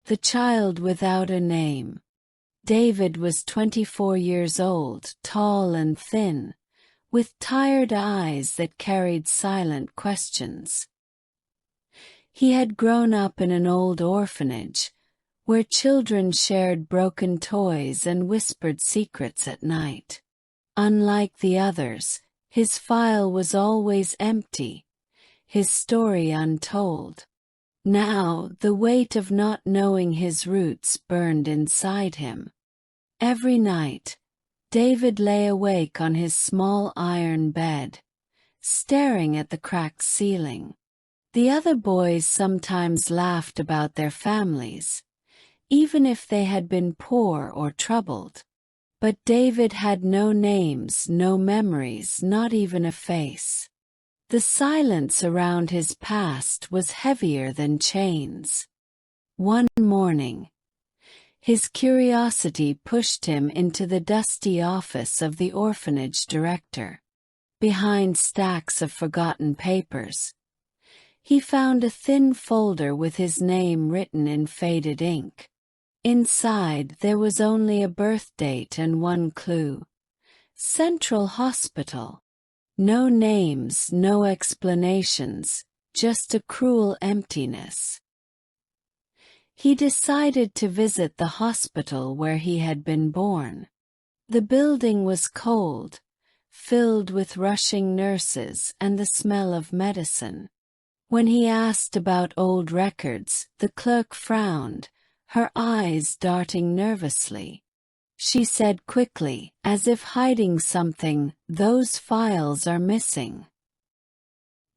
The Child Without a Name. David was 24 years old, tall and thin, with tired eyes that carried silent questions. He had grown up in an old orphanage, where children shared broken toys and whispered secrets at night. Unlike the others, his file was always empty, his story untold. Now, the weight of not knowing his roots burned inside him. Every night, David lay awake on his small iron bed, staring at the cracked ceiling. The other boys sometimes laughed about their families, even if they had been poor or troubled. But David had no names, no memories, not even a face. The silence around his past was heavier than chains. One morning, his curiosity pushed him into the dusty office of the orphanage director. Behind stacks of forgotten papers, he found a thin folder with his name written in faded ink. Inside there was only a birth date and one clue: Central Hospital. No names, no explanations, just a cruel emptiness. He decided to visit the hospital where he had been born. The building was cold, filled with rushing nurses and the smell of medicine. When he asked about old records, the clerk frowned, her eyes darting nervously. She said quickly, as if hiding something, "Those files are missing."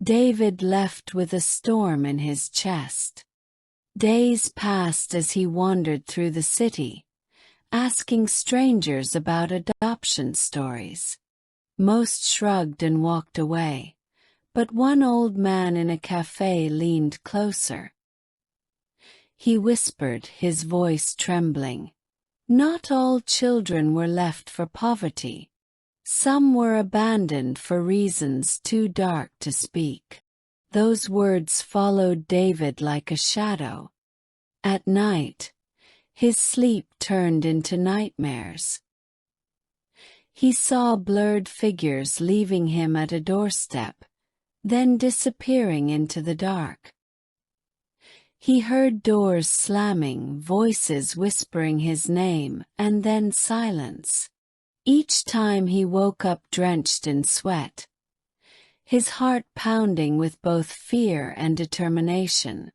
David left with a storm in his chest. Days passed as he wandered through the city, asking strangers about adoption stories. Most shrugged and walked away, but one old man in a cafe leaned closer. He whispered, his voice trembling, "Not all children were left for poverty. Some were abandoned for reasons too dark to speak." Those words followed David like a shadow. At night, his sleep turned into nightmares. He saw blurred figures leaving him at a doorstep, then disappearing into the dark. He heard doors slamming, voices whispering his name, and then silence. Each time he woke up drenched in sweat, his heart pounding with both fear and determination.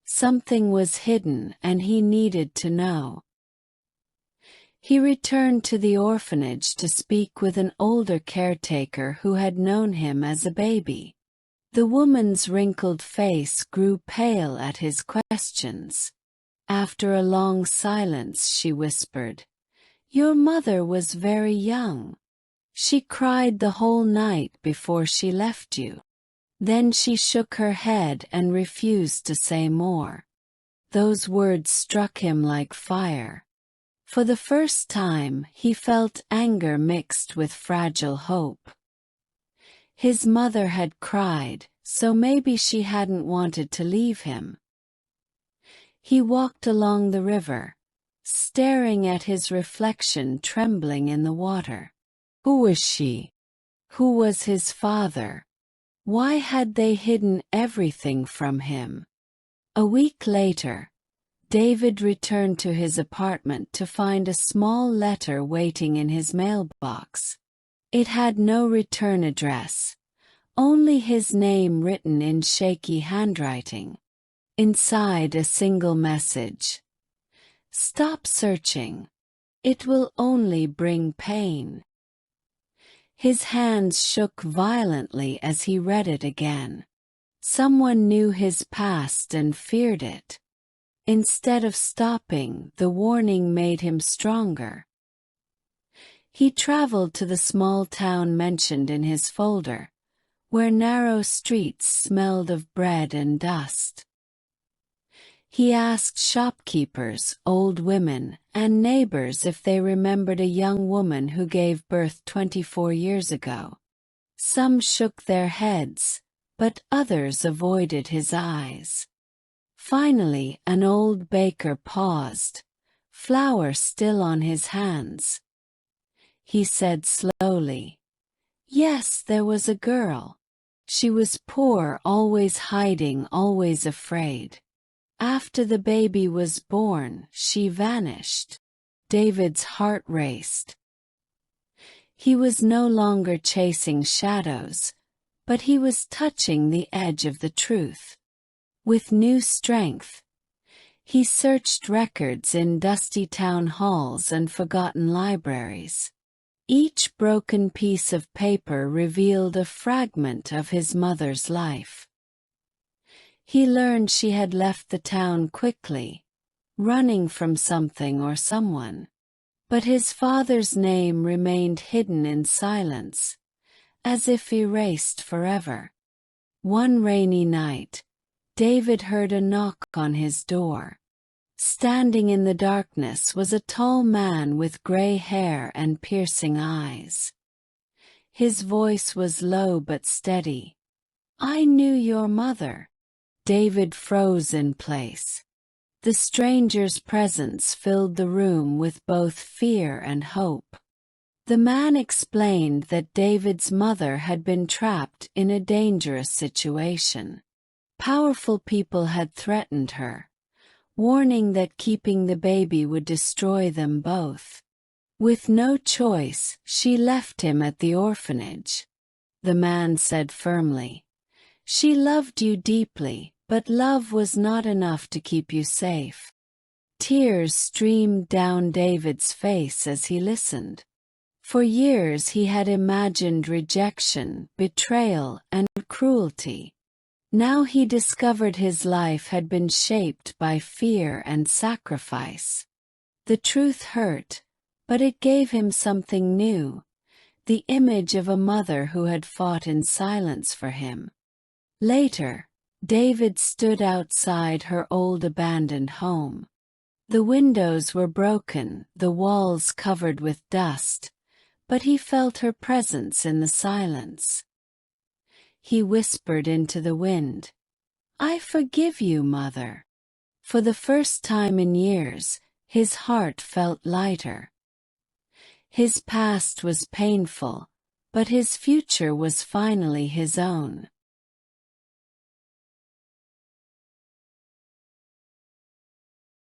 Something was hidden, and he needed to know. He returned to the orphanage to speak with an older caretaker who had known him as a baby. The woman's wrinkled face grew pale at his questions. After a long silence, she whispered, "Your mother was very young. She cried the whole night before she left you." Then she shook her head and refused to say more. Those words struck him like fire. For the first time, he felt anger mixed with fragile hope. His mother had cried, so maybe she hadn't wanted to leave him. He walked along the river, staring at his reflection trembling in the water. Who was she? Who was his father? Why had they hidden everything from him? A week later, David returned to his apartment to find a small letter waiting in his mailbox. It had no return address, only his name written in shaky handwriting. Inside, a single message: "Stop searching. It will only bring pain." His hands shook violently as he read it again. Someone knew his past and feared it. Instead of stopping, the warning made him stronger. He traveled to the small town mentioned in his folder, where narrow streets smelled of bread and dust. He asked shopkeepers, old women, and neighbors if they remembered a young woman who gave birth 24 years ago. Some shook their heads, but others avoided his eyes. Finally, an old baker paused, flour still on his hands. He said slowly, "Yes, there was a girl. She was poor, always hiding, always afraid. After the baby was born, she vanished." David's heart raced. He was no longer chasing shadows, but he was touching the edge of the truth. With new strength, he searched records in dusty town halls and forgotten libraries. Each broken piece of paper revealed a fragment of his mother's life. He learned she had left the town quickly, running from something or someone. But his father's name remained hidden in silence, as if erased forever. One rainy night, David heard a knock on his door. Standing in the darkness was a tall man with gray hair and piercing eyes. His voice was low but steady. "I knew your mother." David froze in place. The stranger's presence filled the room with both fear and hope. The man explained that David's mother had been trapped in a dangerous situation. Powerful people had threatened her, warning that keeping the baby would destroy them both. With no choice, she left him at the orphanage. The man said firmly, "She loved you deeply, but love was not enough to keep you safe." Tears streamed down David's face as he listened. For years he had imagined rejection, betrayal, and cruelty. Now he discovered his life had been shaped by fear and sacrifice. The truth hurt, but it gave him something new, the image of a mother who had fought in silence for him. Later, David stood outside her old abandoned home. The windows were broken, the walls covered with dust, but he felt her presence in the silence. He whispered into the wind, "I forgive you, Mother." For the first time in years, his heart felt lighter. His past was painful, but his future was finally his own.